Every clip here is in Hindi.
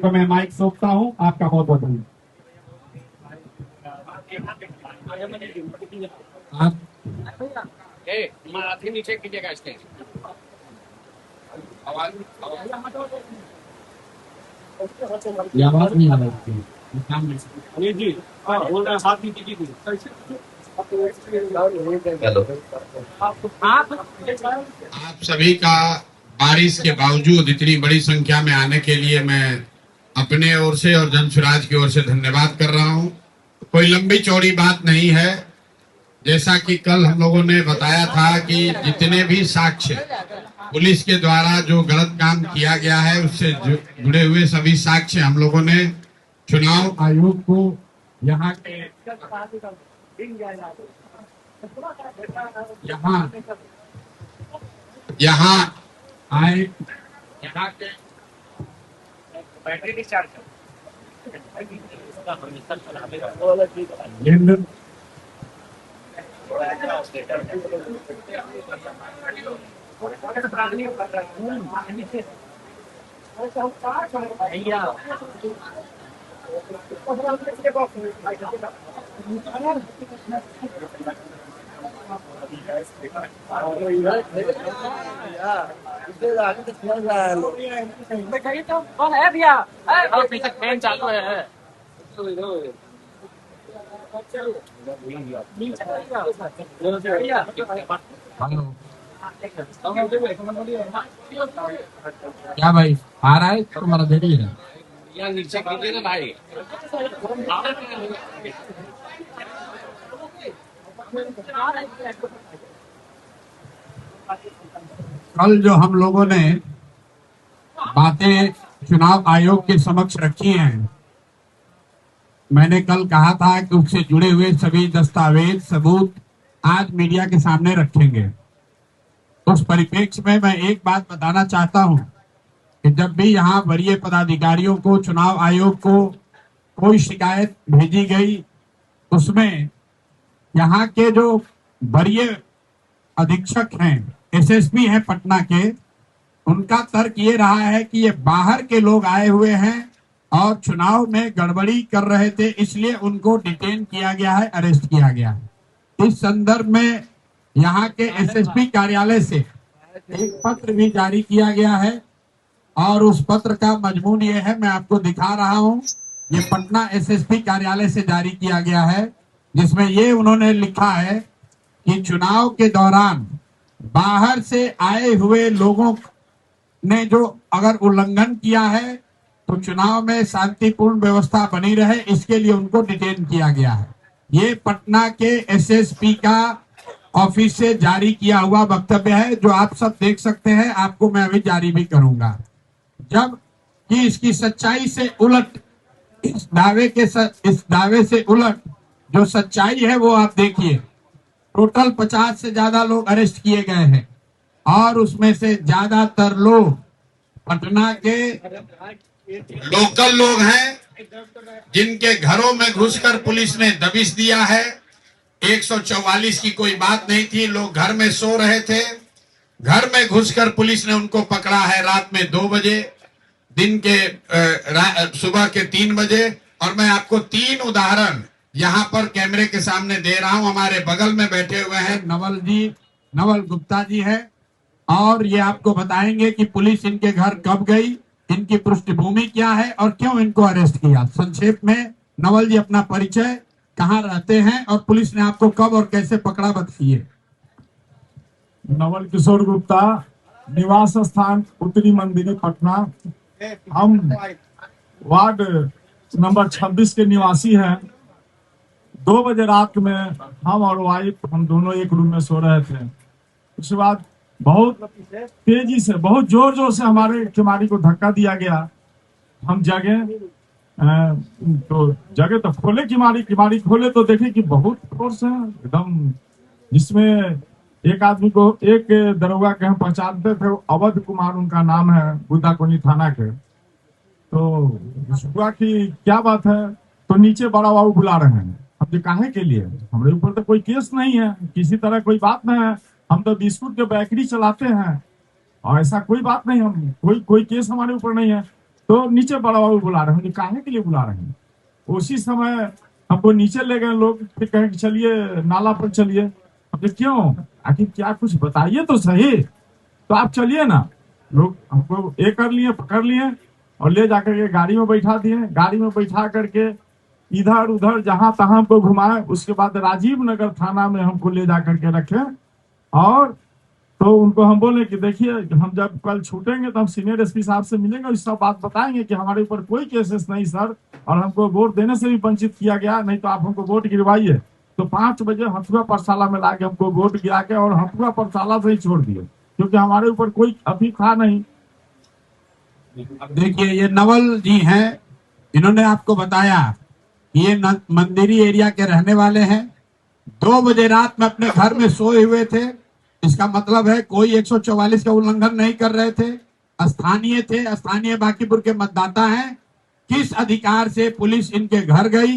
तो मैं माइक सौंपता हूँ। आपका बहुत बहुत धन्यवाद। आप मराठी नीचे कीजिएगा स्टेज। आवाज ये आवाज नहीं आ रही थी। अनिल जी, हाँ बोल रहे हैं, हाथ नीचे कीजिए। हेलो। आप सभी का बारिश के बावजूद इतनी बड़ी संख्या में आने के लिए मैं अपने ओर से और जनसुराज की ओर से धन्यवाद कर रहा हूं। कोई लंबी चौड़ी बात नहीं है। जैसा कि कल हम लोगों ने बताया था कि जितने भी साक्ष्य पुलिस के द्वारा जो गलत काम किया गया है उससे जुड़े हुए सभी साक्ष्य हम लोगों ने चुनाव आयोग को यहाँ के यहाँ आए यहाँ के बैटरी डिस्चार्ज केंद्र है भैया, अभी तक फैन चालू है। हेलो, क्या भाई आ रहा है तुम्हारा देरी है? यहाँ नीचे कीजिए ना भाई। कल जो हम लोगों ने बातें चुनाव आयोग के समक्ष रखी हैं, मैंने कल कहा था कि उससे जुड़े हुए सभी दस्तावेज सबूत आज मीडिया के सामने रखेंगे। उस परिप्रेक्ष्य में मैं एक बात बताना चाहता हूं कि जब भी यहाँ वरीय पदाधिकारियों को चुनाव आयोग को कोई शिकायत भेजी गई, उसमें यहाँ के जो वरीय अधीक्षक हैं, एसएसपी हैं पटना के, उनका तर्क ये रहा है कि ये बाहर के लोग आए हुए हैं और चुनाव में गड़बड़ी कर रहे थे, इसलिए उनको डिटेन किया गया है, अरेस्ट किया गया है। इस संदर्भ में यहाँ के एसएसपी कार्यालय से एक पत्र भी जारी किया गया है और उस पत्र का मजमून ये है, मैं आपको दिखा रहा हूँ। ये पटना एसएसपी कार्यालय से जारी किया गया है, जिसमें ये उन्होंने लिखा है कि चुनाव के दौरान बाहर से आए हुए लोगों ने जो अगर उल्लंघन किया है तो चुनाव में शांतिपूर्ण व्यवस्था बनी रहे, इसके लिए उनको डिटेन किया गया है। ये पटना के एसएसपी का ऑफिस से जारी किया हुआ वक्तव्य है, जो आप सब देख सकते हैं। आपको मैं अभी जारी भी करूंगा। जब कि इसकी सच्चाई से उलट, इस दावे से उलट जो सच्चाई है वो आप देखिए। टोटल 50 से ज्यादा लोग अरेस्ट किए गए हैं और उसमें से ज्यादातर लोग पटना के लोकल लोग हैं, जिनके घरों में घुसकर पुलिस ने दबिश दिया है। 144 की कोई बात नहीं थी, लोग घर में सो रहे थे, घर में घुसकर पुलिस ने उनको पकड़ा है रात में 2 बजे, दिन के सुबह के 3 बजे। और मैं आपको 3 उदाहरण यहाँ पर कैमरे के सामने दे रहा हूं। हमारे बगल में बैठे हुए हैं नवल गुप्ता जी है, और ये आपको बताएंगे कि पुलिस इनके घर कब गई, इनकी पृष्ठभूमि क्या है और क्यों इनको अरेस्ट किया। संक्षेप में नवल जी अपना परिचय, कहाँ रहते हैं और पुलिस ने आपको कब और कैसे पकड़ा, बताइए। नवल किशोर गुप्ता, निवास स्थान उत्तरी मंदिर पटना। हम वार्ड नंबर 26 के निवासी हैं। 2 बजे रात में हम और वाइफ, हम दोनों एक रूम में सो रहे थे। उसके बाद बहुत तेजी से, बहुत जोर जोर से हमारे किमारी को धक्का दिया गया। हम जगे तो खोले किमारी खोले तो देखे कि बहुत फोर्स है एकदम, जिसमें एक आदमी को, एक दरोगा के हम पहचानते थे, अवध कुमार उनका नाम है, बुद्धाकोनी थाना के। तो हुआ कि क्या बात है, तो नीचे बड़ा बाबू बुला रहे हैं। हम जो काहे के लिए, हमारे ऊपर तो कोई केस नहीं है, किसी तरह कोई बात नहीं है, हम तो बिस्कुट के बेकरी चलाते हैं और ऐसा कोई बात नहीं, हम कोई केस हमारे ऊपर नहीं है। तो नीचे बड़ा बाबू बुला रहे हैं, काहे के लिए बुला रहे हैं? उसी समय हमको नीचे ले गए लोग, फिर कहे कि चलिए नाला पर चलिए। अब क्यों, आखिर क्या कुछ बताइए तो सही। तो आप चलिए ना। लोग हमको ये कर लिए, पकड़ लिए और ले जाकर के गाड़ी में बैठा दिए। गाड़ी में बैठा करके इधर उधर जहां तहां हमको घुमाए। उसके बाद राजीव नगर थाना में हमको ले जा करके रखे और तो उनको हम बोले कि देखिए हम जब कल छूटेंगे तो हम सीनियर एसपी साहब से मिलेंगे और इस सब बात बताएंगे कि हमारे ऊपर कोई केसेस नहीं सर, और हमको वोट देने से भी वंचित किया गया, नहीं तो आप हमको वोट गिरवाइए। तो 5 बजे हथुआ पाठशाला में लाके हमको वोट गिरा के और हथुआ पाठशाला से ही छोड़ दिए, क्योंकि हमारे ऊपर कोई अभी था नहीं। अब देखिए ये नवल जी हैं, इन्होंने आपको बताया कि ये मंदिरी एरिया के रहने वाले हैं। 2 बजे रात में अपने घर में सोए हुए थे। इसका मतलब है कोई 144 का उल्लंघन नहीं कर रहे थे, स्थानीय थे, स्थानीय बांकीपुर के मतदाता हैं। किस अधिकार से पुलिस इनके घर गई,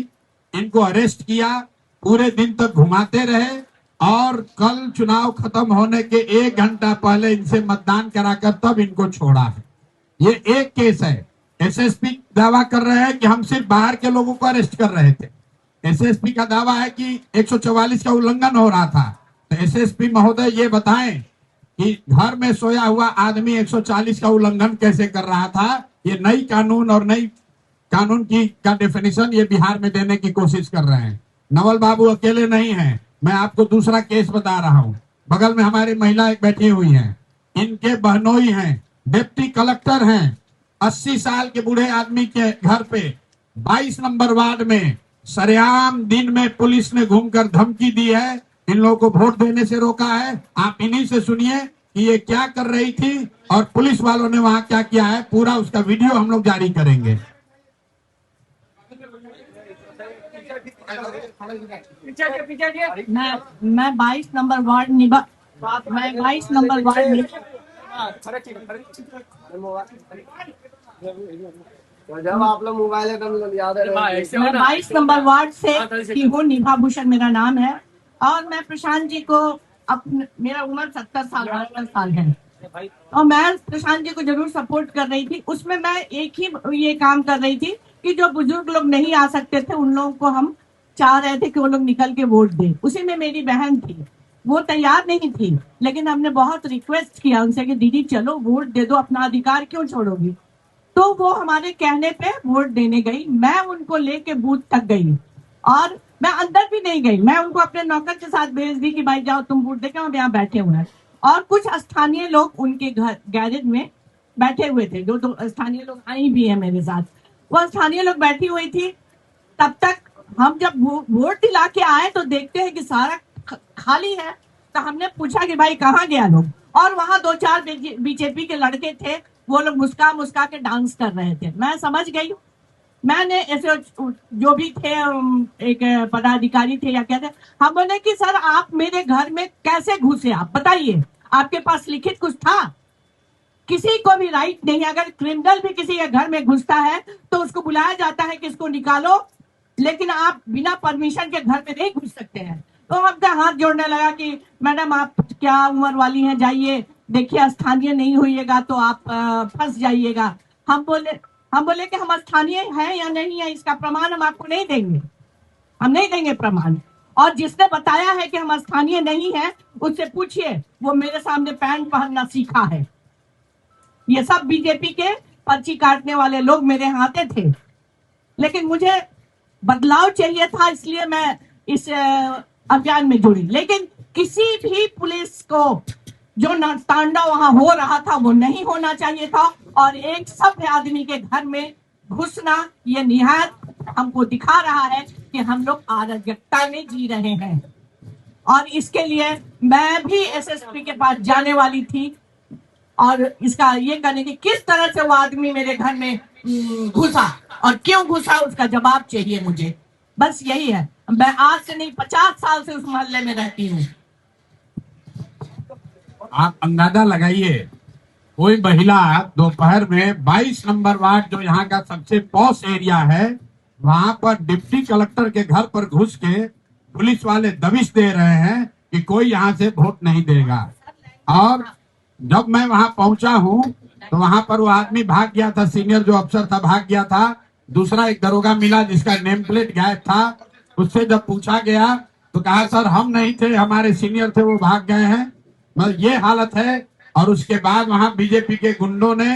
इनको अरेस्ट किया, पूरे दिन तक घुमाते रहे और कल चुनाव खत्म होने के 1 घंटा पहले इनसे मतदान कराकर तब इनको छोड़ा है। ये एक केस है। एसएसपी दावा कर रहे हैं कि हम सिर्फ बाहर के लोगों को अरेस्ट कर रहे थे। एसएसपी का दावा है कि 144 का उल्लंघन हो रहा था। तो एसएसपी महोदय ये बताएं कि घर में सोया हुआ आदमी 140 का उल्लंघन कैसे कर रहा था। ये नई कानून और नई कानून की का डेफिनेशन ये बिहार में देने की कोशिश कर रहे हैं। नवल बाबू अकेले नहीं हैं। मैं आपको दूसरा केस बता रहा हूं। बगल में हमारी महिला एक बैठी हुई हैं, इनके बहनोई हैं, डिप्टी कलेक्टर हैं। 80 साल के बूढ़े आदमी के घर पे 22 नंबर वार्ड में सरेआम दिन में पुलिस ने घूमकर धमकी दी है, इन लोगों को वोट देने से रोका है। आप इन्हीं से सुनिए कि ये क्या कर रही थी और पुलिस वालों ने वहां क्या किया है। पूरा उसका वीडियो हम लोग जारी करेंगे। मैं 22 नंबर वार्ड मैं 22 नंबर वार्ड जब आप लोग मोबाइल एकदम याद है। मैं 22 नंबर वार्ड से हूँ, निभा भूषण मेरा नाम है। और मैं प्रशांत जी को मेरा उम्र 70 साल है और मैं प्रशांत जी को जरूर सपोर्ट कर रही थी। उसमें मैं एक ही ये काम कर रही थी कि जो बुजुर्ग लोग नहीं आ सकते थे उन लोगों को हम चाह रहे थे कि वो लोग निकल के वोट दें। उसी में मेरी बहन थी, वो तैयार नहीं थी, लेकिन हमने बहुत रिक्वेस्ट किया उनसे कि दीदी चलो वोट दे दो, अपना अधिकार क्यों छोड़ोगी। तो वो हमारे कहने पे वोट देने गई। मैं उनको लेके बूथ तक गई और मैं अंदर भी नहीं गई। मैं उनको अपने नौकर के साथ भेज दी कि भाई जाओ तुम वोट देके, हम यहाँ बैठे हुए हैं। और कुछ स्थानीय लोग उनके घर गैरेज में बैठे हुए थे, जो 2 स्थानीय लोग आई भी है मेरे साथ। वो स्थानीय लोग बैठी हुई थी। तब तक हम जब वोट दिला के आए तो देखते हैं कि सारा खाली है। तो हमने पूछा कि भाई कहाँ गया लोग, और वहां 2-4 बीजेपी के लड़के थे, वो लोग मुस्का मुस्का के डांस कर रहे थे। मैं समझ गई। मैंने ऐसे जो भी थे, एक पदाधिकारी थे या क्या थे, हम बोले कि सर आप मेरे घर में कैसे घुसे, आप बताइए, आपके पास लिखित कुछ था? किसी को भी राइट नहीं। अगर क्रिमिनल भी किसी के घर में घुसता है तो उसको बुलाया जाता है कि इसको निकालो, लेकिन आप बिना परमिशन के घर में नहीं घुस सकते हैं। तो हमका हाथ जोड़ने लगा कि मैडम आप क्या उम्र वाली हैं, जाइए देखिए, स्थानीय नहीं होइएगा तो आप फंस जाइएगा। हम बोले कि हम स्थानीय हैं या नहीं है इसका प्रमाण हम आपको नहीं देंगे, हम नहीं देंगे प्रमाण। और जिसने बताया है कि हम स्थानीय नहीं है उससे पूछिए, वो मेरे सामने पैंट पहनना सीखा है। ये सब बीजेपी के पर्ची काटने वाले लोग मेरे यहाँ आते थे, लेकिन मुझे बदलाव चाहिए था, इसलिए मैं इस अभियान में जुड़ी। लेकिन किसी भी पुलिस को जो तांडव वहां हो रहा था वो नहीं होना चाहिए था। और एक सभ्य आदमी के घर में घुसना ये निहायत हमको दिखा रहा है कि हम लोग अराजकता में जी रहे हैं। और इसके लिए मैं भी एसएसपी के पास जाने वाली थी और इसका ये कहने की किस तरह से वो आदमी मेरे घर में घुसा और क्यों घुसा, उसका जवाब चाहिए मुझे। बस यही है। मैं आज से नहीं 50 साल से उस मोहल्ले में रहती हूँ। आप अंदाजा लगाइए, कोई महिला दोपहर में 22 नंबर वार्ड जो यहाँ का सबसे पॉश एरिया है, वहां पर डिप्टी कलेक्टर के घर पर घुस के पुलिस वाले दबिश दे रहे हैं कि कोई यहाँ से वोट नहीं देगा। और जब मैं वहां पहुंचा हूं तो वहां पर वो आदमी भाग गया था, सीनियर जो अफसर था भाग गया था। दूसरा एक दरोगा मिला जिसका नेम प्लेट गायब था। उससे जब पूछा गया तो कहा सर हम नहीं थे, हमारे सीनियर थे, वो भाग गए हैं। मतलब ये हालत है। और उसके बाद वहां बीजेपी के गुंडों ने,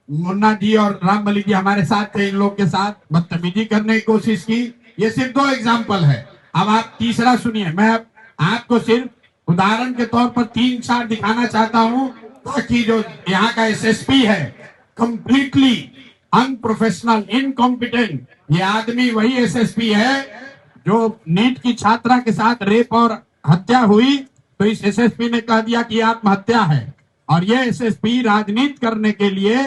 मुन्ना जी और राम बली जी हमारे साथ थे, इन लोग के साथ बदतमीजी करने की कोशिश की। ये सिर्फ 2 एग्जाम्पल है। अब आप तीसरा सुनिए। मैं आपको सिर्फ उदाहरण के तौर पर 3-4 दिखाना चाहता हूं, ताकि जो यहाँ का एसएसपी है कंप्लीटली अनप्रोफेशनल, इनकॉम्पिटेंट, ये आदमी वही एसएसपी है जो नीट की छात्रा के साथ रेप और हत्या हुई तो इस एसएसपी ने कह दिया कि आत्महत्या है। और ये एसएसपी राजनीति करने के लिए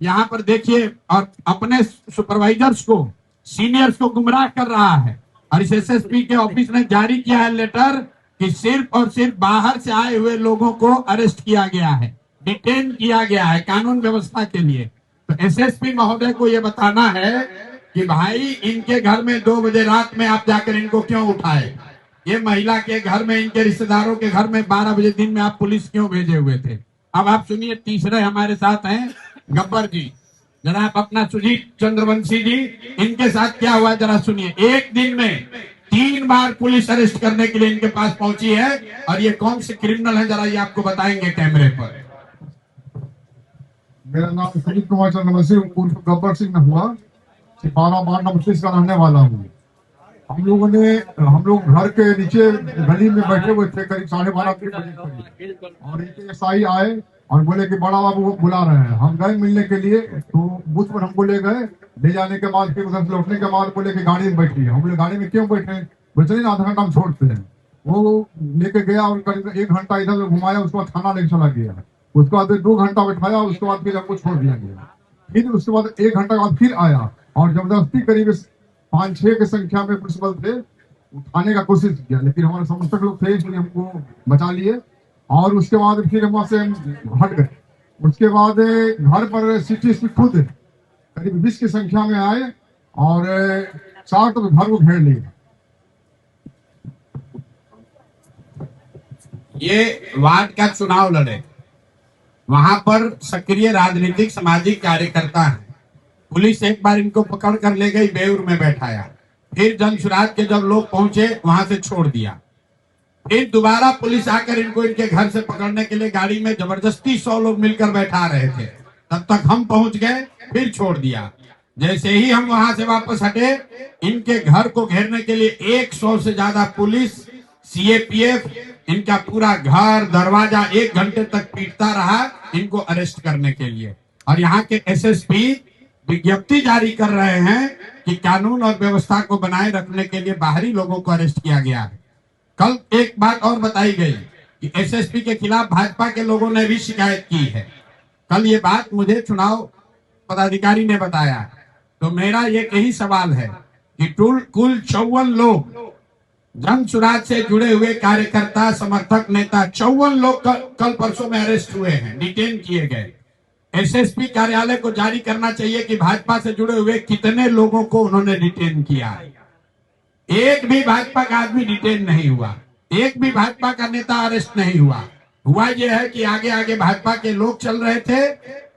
यहाँ पर देखिए, और अपने सुपरवाइजर्स को, सीनियर्स को गुमराह कर रहा है। और इस एसएसपी के ऑफिस ने जारी किया है लेटर कि सिर्फ और सिर्फ बाहर से आए हुए लोगों को अरेस्ट किया गया है, डिटेन किया गया है कानून व्यवस्था के लिए। तो एसएसपी महोदय को ये बताना है कि भाई इनके घर में 2 बजे रात में आप जाकर इनको क्यों उठाए? ये महिला के घर में, इनके रिश्तेदारों के घर में 12 बजे दिन में आप पुलिस क्यों भेजे हुए थे? अब आप सुनिए, तीसरे हमारे साथ हैं गब्बर जी। जरा आप अपना सुजीत चंद्रवंशी जी, इनके साथ क्या हुआ जरा सुनिए। एक दिन में 3 बार पुलिस अरेस्ट करने के लिए इनके पास पहुंची है। और ये कौन से क्रिमिनल है जरा ये आपको बताएंगे कैमरे पर। मेरा नाम सुजीत कुमार चंद्रवंशी उर्फ गब्बर सिंह हुआ, सिपारा वार्ड नंबर 30 का रहने वाला हूँ। हम लोग घर के नीचे गली में बैठे हुए थे करीब 12:30 बजे करीब, और इनके एसआई आए और बोले कि बड़ा बाबू वो बुला रहे हैं। हम गए मिलने के लिए, तो बूथ पर हमको ले गए। ले जाने के बाद फिर उधर से लौटने के बाद बोले कि गाड़ी में बैठिए। हम बोले गाड़ी में क्यों बैठे? बोले चलिए आधा घंटा हम छोड़ते हैं। वो लेके गया और करीब 1 घंटा इधर घुमाया, उसके बाद थाना लेके चला गया। उसके बाद 2 घंटा बैठाया, उसके बाद फिर हमको छोड़ दिया गया। फिर उसके बाद 1 घंटा बाद फिर आया और जबरदस्ती करीब 5-6 की संख्या में पुलिस बल थे, उठाने का कोशिश किया, लेकिन हमारे समर्थक लोग थे इसलिए हमको बचा लिए। और उसके बाद फिर वहां से हट गए। उसके बाद घर पर सिटी खुद करीब 20 की संख्या में आए और 4 तो घर को घेर लिए। ये वार्ड का चुनाव लड़े, वहां पर सक्रिय राजनीतिक सामाजिक कार्यकर्ता है। पुलिस एक बार इनको पकड़ कर ले गई, बेऊर में बैठाया। फिर जन सुराज के जब लोग पहुंचे वहां से छोड़ दिया। फिर दोबारा पुलिस आकर इनको इनके घर से पकड़ने के लिए गाड़ी में जबरदस्ती 100 लोग मिलकर बैठा रहे थे। तब तक हम पहुंच गए, फिर छोड़ दिया। जैसे ही हम वहां से वापस हटे, इनके घर को घेरने के लिए 100 से ज्यादा पुलिस, सीएपीएफ, इनका पूरा घर दरवाजा 1 घंटे तक पीटता रहा इनको अरेस्ट करने के लिए। और यहाँ के एसएसपी विज्ञप्ति जारी कर रहे हैं कि कानून और व्यवस्था को बनाए रखने के लिए बाहरी लोगों को अरेस्ट किया गया है। कल एक बात और बताई गई कि एसएसपी के खिलाफ भाजपा के लोगों ने भी शिकायत की है। कल ये बात मुझे चुनाव पदाधिकारी ने बताया। तो मेरा ये यही सवाल है कि कुल 54 लोग जन सुराज से जुड़े हुए कार्यकर्ता, समर्थक, नेता 54 लोग कल परसों में अरेस्ट हुए हैं, डिटेन किए गए। एसएसपी कार्यालय को जारी करना चाहिए कि भाजपा से जुड़े हुए कितने लोगों को उन्होंने डिटेन किया। एक भी भाजपा का आदमी डिटेन नहीं हुआ, एक भी भाजपा का नेता अरेस्ट नहीं हुआ। हुआ यह है कि आगे आगे भाजपा के लोग चल रहे थे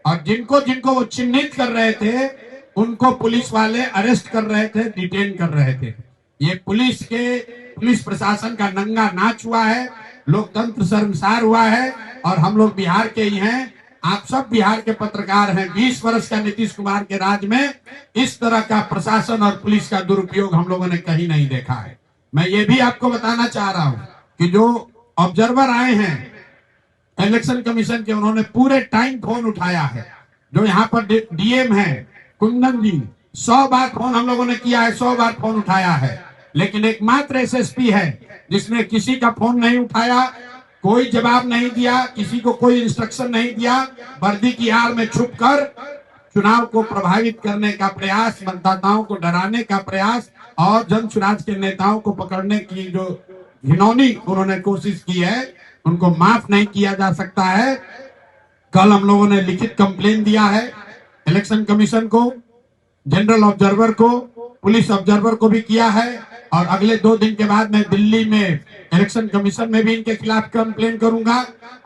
और जिनको जिनको वो चिन्हित कर रहे थे उनको पुलिस वाले अरेस्ट कर रहे थे, डिटेन कर रहे थे। ये पुलिस प्रशासन का नंगा नाच हुआ है, लोकतंत्र शर्मसार हुआ है। और हम लोग बिहार के ही हैं, आप सब बिहार के पत्रकार हैं। 20 वर्ष का नीतीश कुमार के राज में इस तरह का प्रशासन और पुलिस का दुरुपयोग हम लोगों ने कहीं नहीं देखा है। मैं ये भी आपको बताना चाह रहा हूं कि जो ऑब्जर्वर आए हैं इलेक्शन कमीशन के, उन्होंने पूरे टाइम फोन उठाया है। जो यहाँ पर डीएम है कुंदन जी, 100 बार फोन हम लोगों ने किया है, 100 बार फोन उठाया है। लेकिन एकमात्र एसएसपी है जिसने किसी का फोन नहीं उठाया, कोई जवाब नहीं दिया, किसी को कोई इंस्ट्रक्शन नहीं दिया। वर्दी की आड़ में छुपकर चुनाव को प्रभावित करने का प्रयास, मतदाताओं को डराने का प्रयास और जन सुराज के नेताओं को पकड़ने की जो घिनौनी उन्होंने कोशिश की है, उनको माफ नहीं किया जा सकता है। कल हम लोगों ने लिखित कंप्लेन दिया है इलेक्शन कमीशन को, जनरल ऑब्जर्वर को, पुलिस ऑब्जर्वर को भी किया है। और अगले 2 दिन के बाद मैं दिल्ली में इलेक्शन कमीशन में भी इनके खिलाफ कंप्लेन करूंगा।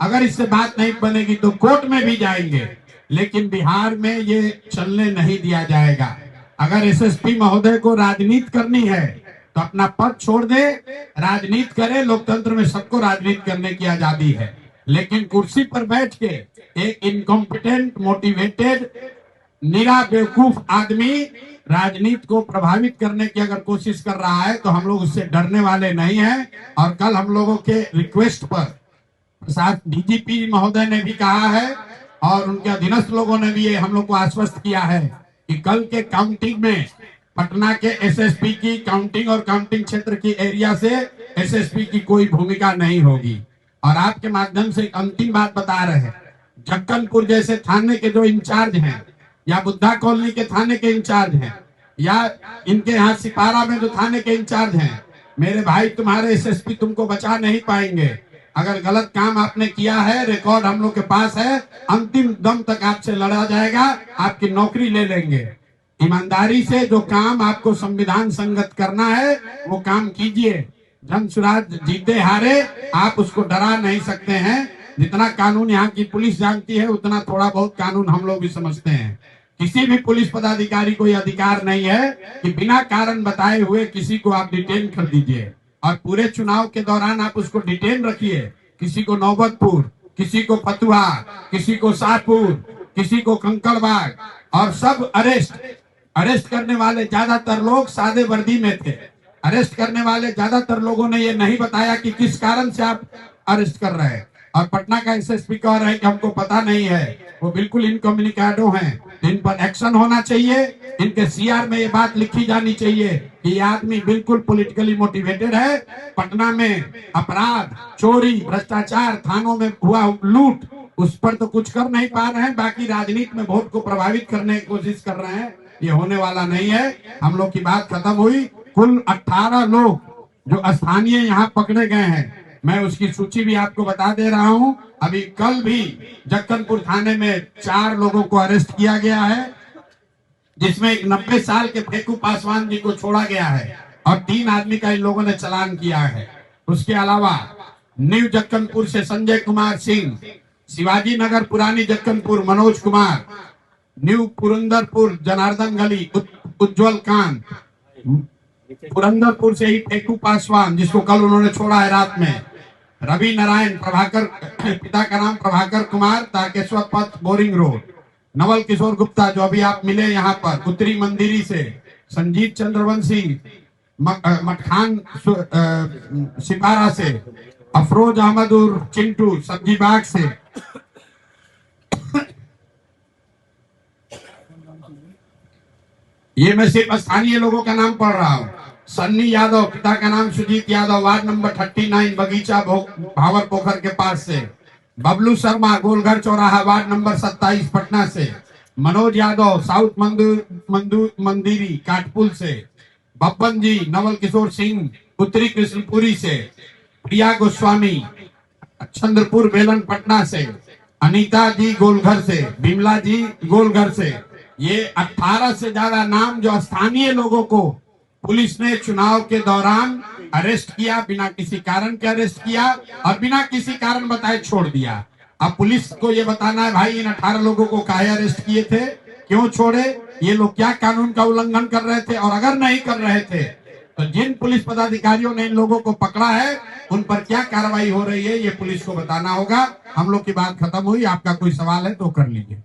अगर इससे बात नहीं बनेगी तो कोर्ट में भी जाएंगे। लेकिन बिहार में ये चलने नहीं दिया जाएगा। अगर एसएसपी महोदय को राजनीति करनी है तो अपना पद छोड़ दे, राजनीति करे। लोकतंत्र में सबको राजनीति करने की आजादी है, लेकिन कुर्सी पर बैठ के एक इनकॉम्पिटेंट, मोटिवेटेड, निरा बेवकूफ आदमी राजनीति को प्रभावित करने की अगर कोशिश कर रहा है तो हम लोग उससे डरने वाले नहीं हैं। और कल हम लोगों के रिक्वेस्ट पर डीजीपी महोदय ने भी कहा है और उनके अधीनस्थ लोगों ने भी ये हम लोग को आश्वस्त किया है कि कल के काउंटिंग में पटना के एसएसपी की काउंटिंग और काउंटिंग क्षेत्र की एरिया से एसएसपी की कोई भूमिका नहीं होगी। और आपके माध्यम से एक अंतिम बात बता रहे हैं, जक्कनपुर जैसे थाने के जो इंचार्ज हैं, या बुद्धा कॉलोनी के थाने के इंचार्ज हैं, या इनके यहाँ सिपारा में जो थाने के इंचार्ज हैं, मेरे भाई तुम्हारे एसएसपी तुमको बचा नहीं पाएंगे। अगर गलत काम आपने किया है, रिकॉर्ड हम लोग के पास है, अंतिम दम तक आपसे लड़ा जाएगा, आपकी नौकरी ले लेंगे। ईमानदारी से जो काम आपको संविधान संगत करना है वो काम कीजिए। जन सुराज जीते हारे आप उसको डरा नहीं सकते हैं। जितना कानून यहाँ की पुलिस जानती है उतना थोड़ा बहुत कानून हम लोग भी समझते हैं। किसी भी पुलिस पदाधिकारी को यह अधिकार नहीं है कि बिना कारण बताए हुए किसी को आप डिटेन कर दीजिए और पूरे चुनाव के दौरान आप उसको डिटेन रखिए। किसी को नौबतपुर, किसी को फतुहा, किसी को शाहपुर, किसी को कंकड़बाग, और सब अरेस्ट करने वाले ज्यादातर लोग सादे वर्दी में थे। अरेस्ट करने वाले ज्यादातर लोगों ने ये नहीं बताया कि किस कारण से आप अरेस्ट कर रहे हैं। और पटना का एसएसपी कह रहे हैं कि हमको पता नहीं है, वो बिल्कुल इनकम्युनिकेटो हैं। इन पर एक्शन होना चाहिए। इनके सीआर में ये बात लिखी जानी चाहिए कि ये आदमी बिल्कुल पॉलिटिकली मोटिवेटेड है। पटना में अपराध, चोरी, भ्रष्टाचार, थानों में हुआ लूट, उस पर तो कुछ कर नहीं पा रहे हैं, बाकी राजनीति में वोट को प्रभावित करने की कोशिश कर रहे हैं। ये होने वाला नहीं है। हम लोग की बात खत्म हुई। कुल 18 लोग जो स्थानीय यहाँ पकड़े गए हैं, मैं उसकी सूची भी आपको बता दे रहा हूं। अभी कल भी जक्कनपुर थाने में 4 लोगों को अरेस्ट किया गया है, जिसमें एक 90 साल के फेकू पासवान जी को छोड़ा गया है और 3 आदमी का इन लोगों ने चालान किया है। उसके अलावा न्यू जक्कनपुर से संजय कुमार सिंह, शिवाजी नगर पुरानी जक्कनपुर मनोज कुमार, न्यू पुरंदरपुर जनार्दन गली उज्जवल कांत, पुरंदरपुर से ही फेकू पासवान जिसको कल उन्होंने छोड़ा है रात में, रवि नारायण प्रभाकर, पिता का नाम प्रभाकर कुमार, तारकेश्वर पथ बोरिंग रोड, नवल किशोर गुप्ता जो अभी आप मिले यहाँ पर उत्तरी मंदिरी से, संजीत चंद्रवंशी मटखान सिपारा से, अफरोज अहमद उर्फ चिंटू सब्जी बाग से, ये मैं सिर्फ स्थानीय लोगों का नाम पढ़ रहा हूँ। सन्नी यादव, पिता का नाम सुजीत यादव, वार्ड नंबर 39 बगीचा भावर पोखर के पास से, बबलू शर्मा गोलघर चौराहा वार्ड नंबर 27 पटना से, मनोज यादव साउथ मंदिरी काटपुल से, बब्बन जी नवल किशोर सिंह उत्तरी कृष्णपुरी से, प्रिया गोस्वामी चंद्रपुर बेलन पटना से, अनीता जी गोलघर से, बिमला जी गोलघर से। ये 18 से ज्यादा नाम जो स्थानीय लोगों को पुलिस ने चुनाव के दौरान अरेस्ट किया, बिना किसी कारण के अरेस्ट किया और बिना किसी कारण बताए छोड़ दिया। अब पुलिस को ये बताना है भाई इन 18 लोगों को काहे अरेस्ट किए थे, क्यों छोड़े, ये लोग क्या कानून का उल्लंघन कर रहे थे, और अगर नहीं कर रहे थे तो जिन पुलिस पदाधिकारियों ने इन लोगों को पकड़ा है उन पर क्या कार्रवाई हो रही है, ये पुलिस को बताना होगा। हम लोग की बात खत्म हुई। आपका कोई सवाल है तो कर लीजिए।